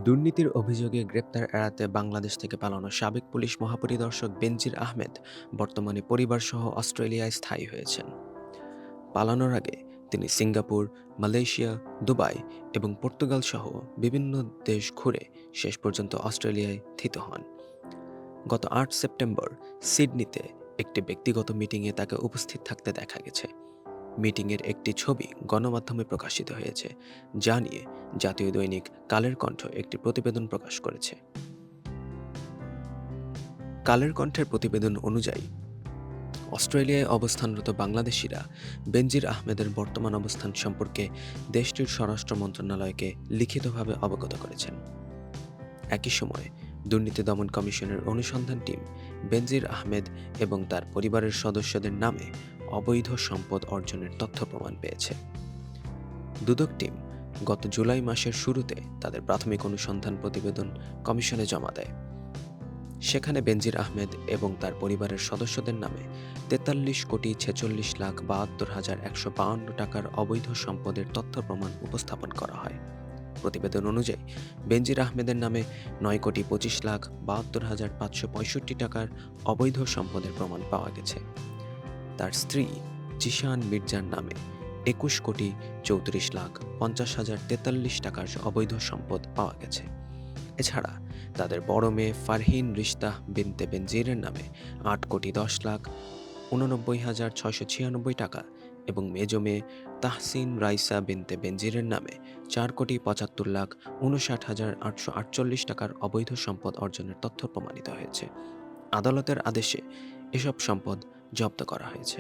দুর্নীতির অভিযোগে গ্রেপ্তার এড়াতে বাংলাদেশ থেকে পালানো সাবেক পুলিশ মহাপরিদর্শক বেনজির আহমেদ বর্তমানে পরিবারসহ অস্ট্রেলিয়ায় স্থায়ী হয়েছেন। পালানোর আগে তিনি সিঙ্গাপুর, মালয়েশিয়া, দুবাই এবং পর্তুগাল সহ বিভিন্ন দেশ ঘুরে শেষ পর্যন্ত অস্ট্রেলিয়ায় থিত হন। গত ৮ সেপ্টেম্বর সিডনিতে একটি ব্যক্তিগত মিটিংয়ে তাকে উপস্থিত থাকতে দেখা গেছে। মিটিংয়ের একটি ছবি গণমাধ্যমে প্রকাশিত হয়েছে, যা নিয়ে জাতীয় দৈনিক কালের কণ্ঠ একটি প্রতিবেদন প্রকাশ করেছে। কালের কণ্ঠের প্রতিবেদন অনুযায়ী অস্ট্রেলিয়ায় অবস্থানরত বাংলাদেশিরা বেনজির আহমেদের বর্তমান অবস্থান সম্পর্কে দেশটির স্বরাষ্ট্র মন্ত্রণালয়কে লিখিতভাবে অবগত করেছেন। একই সময় দুর্নীতি দমন কমিশনের অনুসন্ধান টিম বেনজির আহমেদ এবং তার পরিবারের সদস্যদের নামে অবৈধ সম্পদ অর্জনের তথ্য প্রমাণ পেয়েছে। দুদক টিম গত জুলাই মাসের শুরুতে তাদের প্রাথমিক অনুসন্ধান প্রতিবেদন কমিশনে জমা দেয়। সেখানে বেনজির আহমেদ এবং তার পরিবারের সদস্যদের নামে ৪৩,৪৬,৭২,১৫২ টাকার অবৈধ সম্পদের তথ্য প্রমাণ উপস্থাপন করা হয়। প্রতিবেদন অনুযায়ী বেনজির আহমেদের নামে ৯,২৫,৭২,৫৬৫ টাকার অবৈধ সম্পদের প্রমাণ পাওয়া গেছে। তার স্ত্রী জিশান মির্জার নামে ২১,৩৪,৫০,০৪৩ টাকার অবৈধ সম্পদ পাওয়া গেছে। এছাড়া তাদের বড় মেয়ে ফারহিন রিশতা বিনতে বেনজিরের নামে ৮,১০,৮৯,৬৯৬ টাকা এবং মেজ মেয়ে তাহসিন রাইসা বিনতে বেনজিরের নামে ৪,৭৫,৫৯,৮৪৮ টাকার অবৈধ সম্পদ অর্জনের তথ্য প্রমাণিত হয়েছে। আদালতের আদেশে এসব সম্পদ জব্দ করা হয়েছে।